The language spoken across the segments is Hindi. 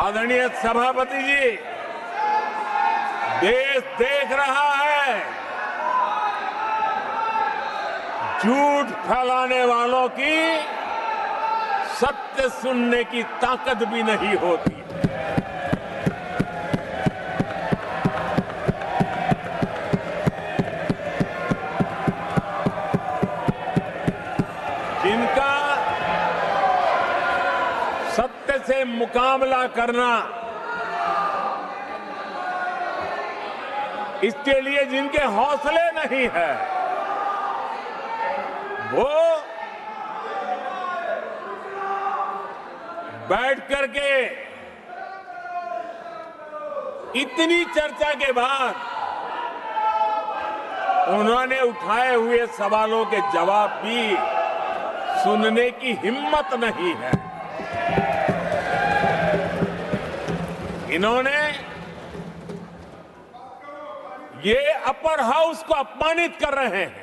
आदरणीय सभापति जी, देश देख रहा है झूठ फैलाने वालों की सत्य सुनने की ताकत भी नहीं होती। जिनका सत्य से मुकाबला करना, इसके लिए जिनके हौसले नहीं है, वो बैठ करके इतनी चर्चा के बाद उन्होंने उठाए हुए सवालों के जवाब भी सुनने की हिम्मत नहीं है। इन्होंने ये अपर हाउस को अपमानित कर रहे हैं।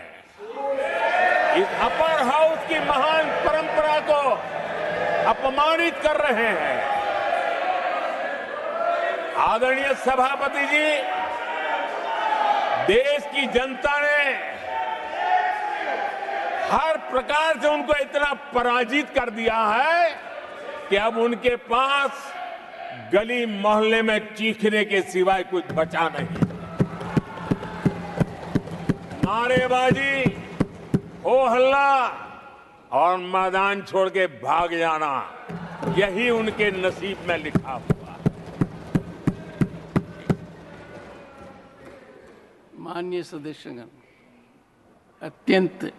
इस अपर हाउस की महान परंपरा को अपमानित कर रहे हैं। आदरणीय सभापति जी, देश की जनता ने हर प्रकार से उनको इतना पराजित कर दिया है कि अब उनके पास गली मोहल्ले में चीखने के सिवाय कुछ बचा नहीं। नारेबाजी, हो हल्ला और मैदान छोड़ के भाग जाना, यही उनके नसीब में लिखा हुआ। माननीय सदस्यगण, अत्यंत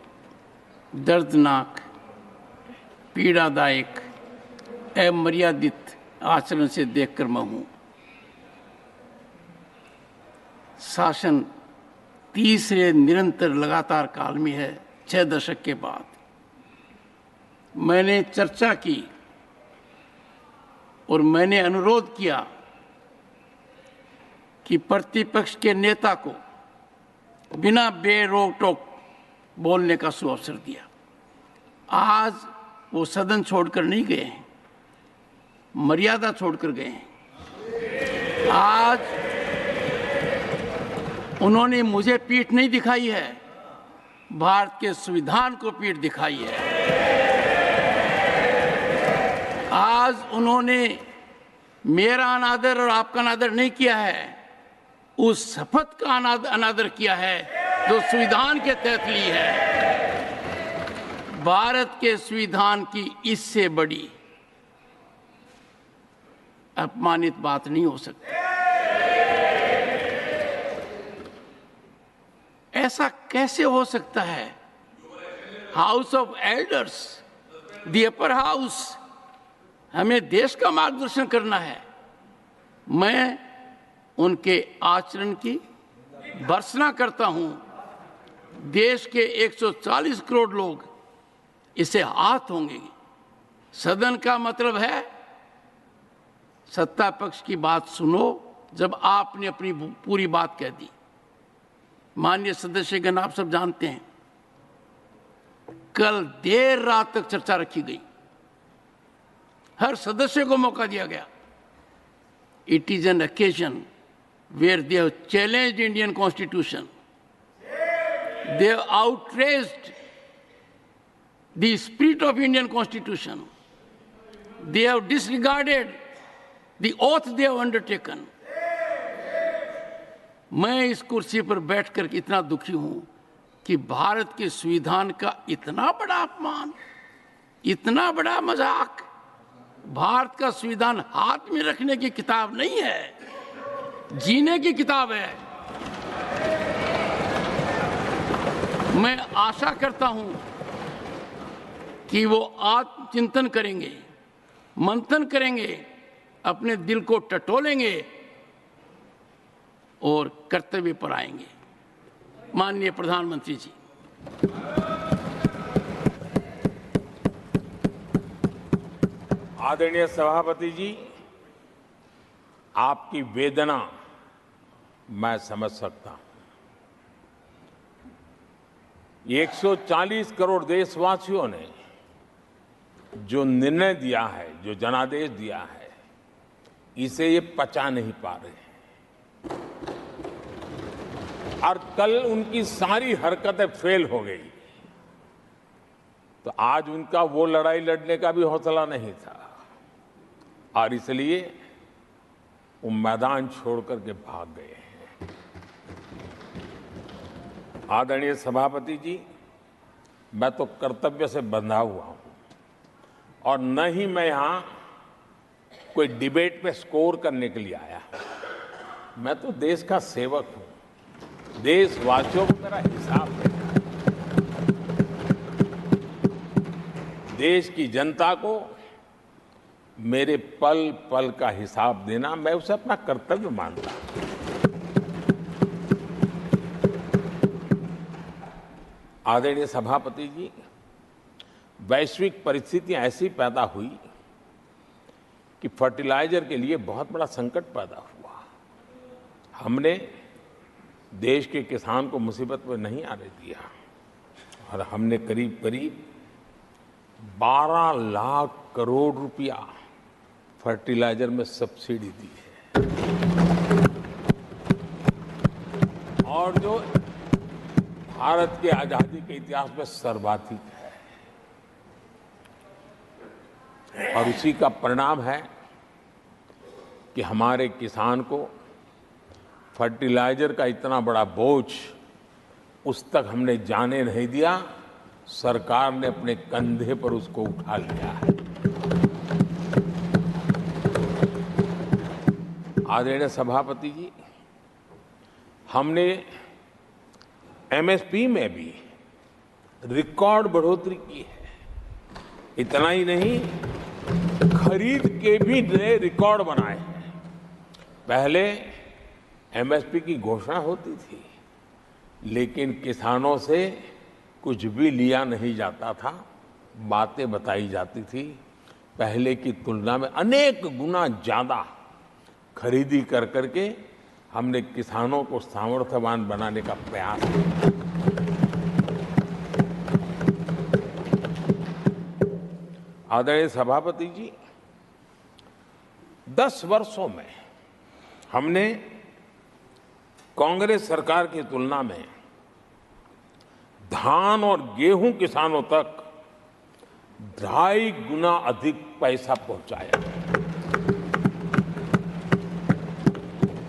दर्दनाक, पीड़ादायक, अमर्यादित आचरण से देखकर मैं हूं। शासन तीसरे निरंतर लगातार काल में है। 6 दशक के बाद मैंने चर्चा की और मैंने अनुरोध किया कि प्रतिपक्ष के नेता को बिना बेरोक टोक बोलने का सुअवसर दिया। आज वो सदन छोड़कर नहीं गए हैं, मर्यादा छोड़कर गए हैं। आज उन्होंने मुझे पीठ नहीं दिखाई है, भारत के संविधान को पीठ दिखाई है। आज उन्होंने मेरा अनादर और आपका अनादर नहीं किया है, उस शपथ का अनादर किया है जो संविधान के तहत ली है। भारत के संविधान की इससे बड़ी अपमानित बात नहीं हो सकती। ऐसा कैसे हो सकता है? House of elders, the upper house, हमें देश का मार्गदर्शन करना है। मैं उनके आचरण की भर्त्सना करता हूं। देश के 140 करोड़ लोग इसे हाथ होंगे। सदन का मतलब है सत्ता पक्ष की बात सुनो जब आपने अपनी पूरी बात कह दी। माननीय सदस्यगण, आप सब जानते हैं कल देर रात तक चर्चा रखी गई, हर सदस्य को मौका दिया गया। It is an occasion where they have challenged Indian Constitution. They have outraged the spirit of Indian Constitution. They have disregarded the oath they have undertaken. मैं इस कुर्सी पर बैठकर इतना दुखी हूं कि भारत के संविधान का इतना बड़ा अपमान, इतना बड़ा मजाक। भारत का संविधान हाथ में रखने की किताब नहीं है, जीने की किताब है। मैं आशा करता हूं कि वो आत्मचिंतन करेंगे, मंथन करेंगे, अपने दिल को टटोलेंगे और कर्तव्य पर आएंगे। माननीय प्रधानमंत्री जी, आदरणीय सभापति जी, आपकी वेदना मैं समझ सकता हूं। ये 140 करोड़ देशवासियों ने जो निर्णय दिया है, जो जनादेश दिया है, इसे ये पचा नहीं पा रहे हैं और कल उनकी सारी हरकतें फेल हो गई, तो आज उनका वो लड़ाई लड़ने का भी हौसला नहीं था और इसलिए वो मैदान छोड़ करके भाग गए हैं। आदरणीय सभापति जी, मैं तो कर्तव्य से बंधा हुआ हूं और न ही मैं यहां कोई डिबेट पे स्कोर करने के लिए आया हूं। मैं तो देश का सेवक हूं, देशवासियों को मेरा हिसाब देना है, देश की जनता को मेरे पल पल का हिसाब देना, मैं उसे अपना कर्तव्य मानता हूं। आदरणीय सभापति जी, वैश्विक परिस्थितियां ऐसी पैदा हुई कि फर्टिलाइजर के लिए बहुत बड़ा संकट पैदा हुआ। हमने देश के किसान को मुसीबत में नहीं आने दिया और हमने करीब करीब 12 लाख करोड़ रुपया फर्टिलाइजर में सब्सिडी दी है और जो भारत के आजादी के इतिहास में सर्वाधिक है और उसी का परिणाम है कि हमारे किसान को फर्टिलाइजर का इतना बड़ा बोझ उस तक हमने जाने नहीं दिया, सरकार ने अपने कंधे पर उसको उठा लिया है। आदरणीय सभापति जी, हमने एमएसपी में भी रिकॉर्ड बढ़ोतरी की है। इतना ही नहीं, खरीद के भी नए रिकॉर्ड बनाए हैं। पहले एमएसपी की घोषणा होती थी लेकिन किसानों से कुछ भी लिया नहीं जाता था, बातें बताई जाती थी। पहले की तुलना में अनेक गुना ज्यादा खरीदी कर करके हमने किसानों को सामर्थ्यवान बनाने का प्रयास किया। आदरणीय सभापति जी, 10 वर्षों में हमने कांग्रेस सरकार की तुलना में धान और गेहूं किसानों तक 2.5 गुना अधिक पैसा पहुंचाया।